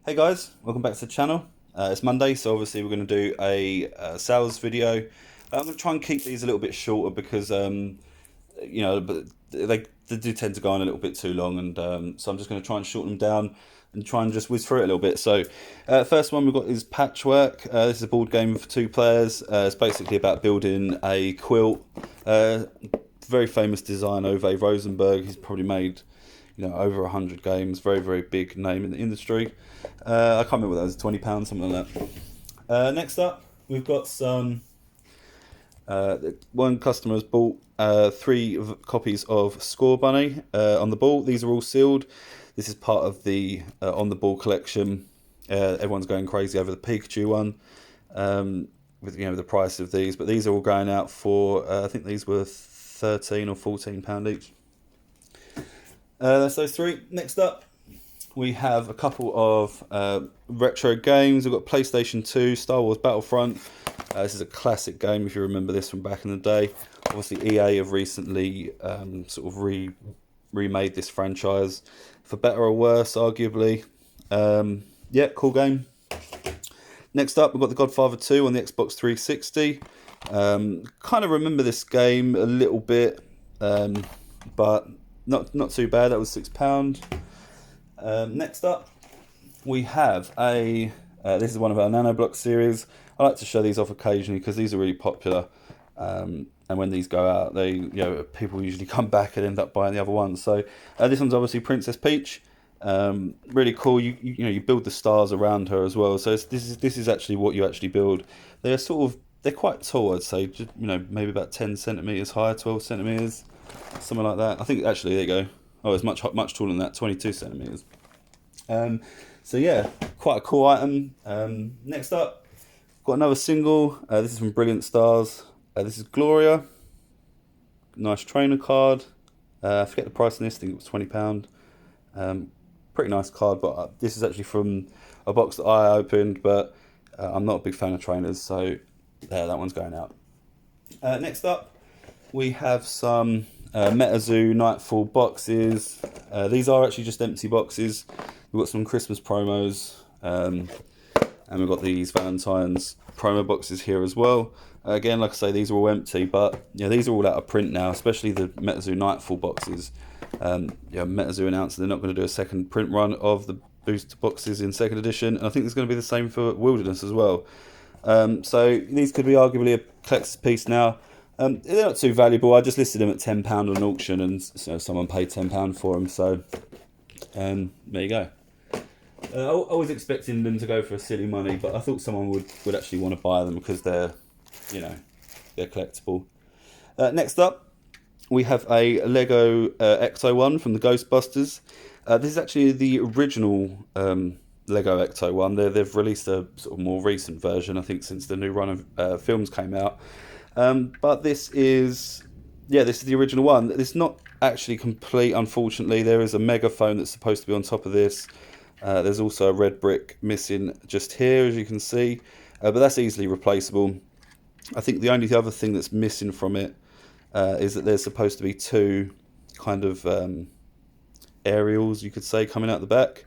Hey guys, welcome back to the channel. It's Monday, so obviously we're going to do a sales video. I'm going to try and keep these a little bit shorter because, but they do tend to go on a little bit too long, and so I'm just going to try and shorten them down and try and just whiz through it a little bit. So, first one we've got is Patchwork. This is a board game for 2 players. It's basically about building a quilt. Very famous designer, Ove Rosenberg. He's probably made over 100 games. Very, very big name in the industry. I can't remember what that was, £20, something like that. Next up, we've got some. One customer has bought 3 copies of Score Bunny on the ball. These are all sealed. This is part of the on the ball collection. Everyone's going crazy over the Pikachu one, with the price of these. But these are all going out for I think these were £13 or £14 each. That's those 3. Next up, we have a couple of retro games. We've got PlayStation 2, Star Wars Battlefront. This is a classic game if you remember this from back in the day. Obviously, EA have recently sort of remade this franchise for better or worse, arguably. Yeah, cool game. Next up, we've got the Godfather 2 on the Xbox 360. Kind of remember this game a little bit, but not too bad. That was £6. Next up, we have a. This is one of our Nanoblock series. I like to show these off occasionally because these are really popular. And when these go out, people usually come back and end up buying the other ones. So this one's obviously Princess Peach. Really cool. You build the stars around her as well. So this is actually what you actually build. They're quite tall. I'd say just maybe about 10 centimeters high, 12 centimeters, something like that. I think actually there you go. Oh, it's much taller than that, 22 centimeters. So yeah, quite a cool item. Next up, got another single. This is from Brilliant Stars. This is Gloria. Nice trainer card. I forget the price on this. I think it was £20. Pretty nice card, but this is actually from a box that I opened. But I'm not a big fan of trainers, so that one's going out. Next up, we have some MetaZoo Nightfall boxes. These are actually just empty boxes. We've got some Christmas promos, and we've got these Valentine's promo boxes here as well. Again, like I say, these are all empty, but these are all out of print now, especially the MetaZoo Nightfall boxes. MetaZoo announced they're not going to do a second print run of the booster boxes in 2nd edition, and I think it's going to be the same for Wilderness as well. So these could be arguably a collector's piece now. They're not too valuable. I just listed them at £10 on auction, and someone paid £10 for them. So there you go. I was expecting them to go for a silly money, but I thought someone would actually want to buy them because they're collectible. Next up, we have a Lego Ecto one from the Ghostbusters. This is actually the original Lego Ecto one. They've released a sort of more recent version, I think, since the new run of films came out. But this is the original one. It's not actually complete, unfortunately. There is a megaphone that's supposed to be on top of this. There's also a red brick missing just here, as you can see, but that's easily replaceable. I think the only other thing that's missing from it is that there's supposed to be 2 kind of aerials, you could say, coming out the back.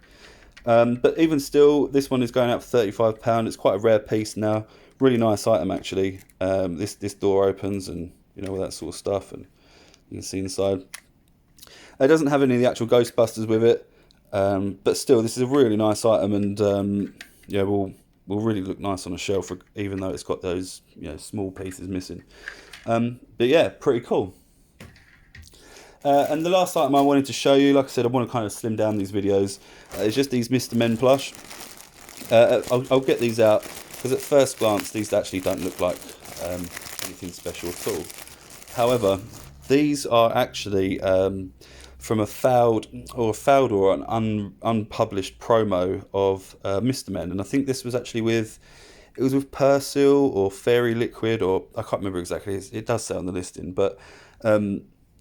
But even still, this one is going out for £35. It's quite a rare piece now. Really nice item, actually. This door opens and all that sort of stuff, and you can see inside. It doesn't have any of the actual Ghostbusters with it, but still, this is a really nice item, and will really look nice on a shelf, even though it's got those small pieces missing. But yeah, pretty cool. And the last item I wanted to show you, like I said, I want to kind of slim down these videos. It's just these Men Plush. I'll get these out because at first glance these actually don't look like anything special at all. However, these are actually from a failed or an unpublished promo of Mr. Men, and I think this was actually with Persil or Fairy Liquid, or I can't remember exactly. It does say on the listing, but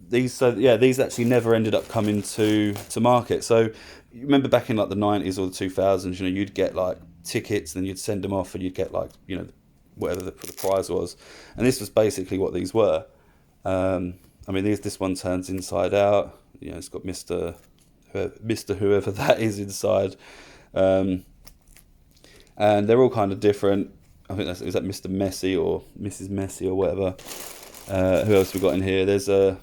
these actually never ended up coming to market. So you remember back in like the 90s or the 2000s, you'd get like tickets, then you'd send them off, and you'd get like whatever the prize was, and this was basically what these were. This one turns inside out. It's got Mr. whoever that is inside. and they're all kind of different. I think is that Mr. Messy or Mrs. Messy or whatever. Who else we got in here? There's that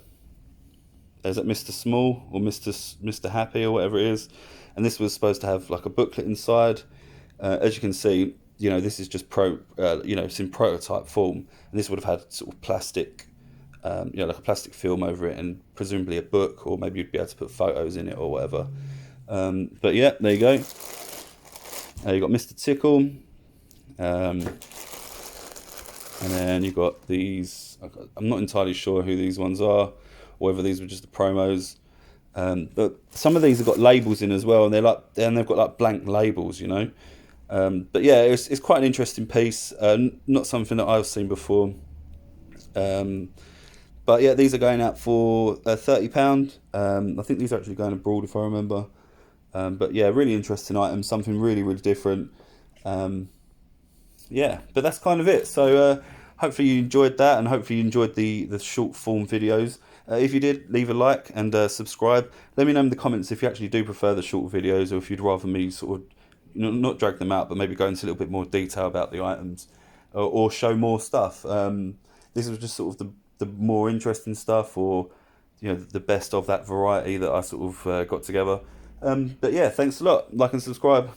Mr. Small or Mr. Happy or whatever it is, and this was supposed to have like a booklet inside. As you can see, this is just it's in prototype form, and this would have had sort of plastic, like a plastic film over it, and presumably a book, or maybe you'd be able to put photos in it or whatever. But yeah, there you go. You got Mr. Tickle, and then you got these. I'm not entirely sure who these ones are, or whether these were just the promos. But some of these have got labels in as well, and they've got like blank labels, But yeah, it's quite an interesting piece. Not something that I've seen before. But yeah, these are going out for £30. I think these are actually going abroad, if I remember. But yeah, really interesting item, something really, really different. Yeah, but that's kind of it. So hopefully you enjoyed that, and hopefully you enjoyed the short form videos. If you did, leave a like and subscribe. Let me know in the comments if you actually do prefer the short videos, or if you'd rather me sort of not drag them out, but maybe go into a little bit more detail about the items, or show more stuff. This was just sort of the more interesting stuff, or the best of that variety that I sort of got together. But yeah, thanks a lot. Like and subscribe.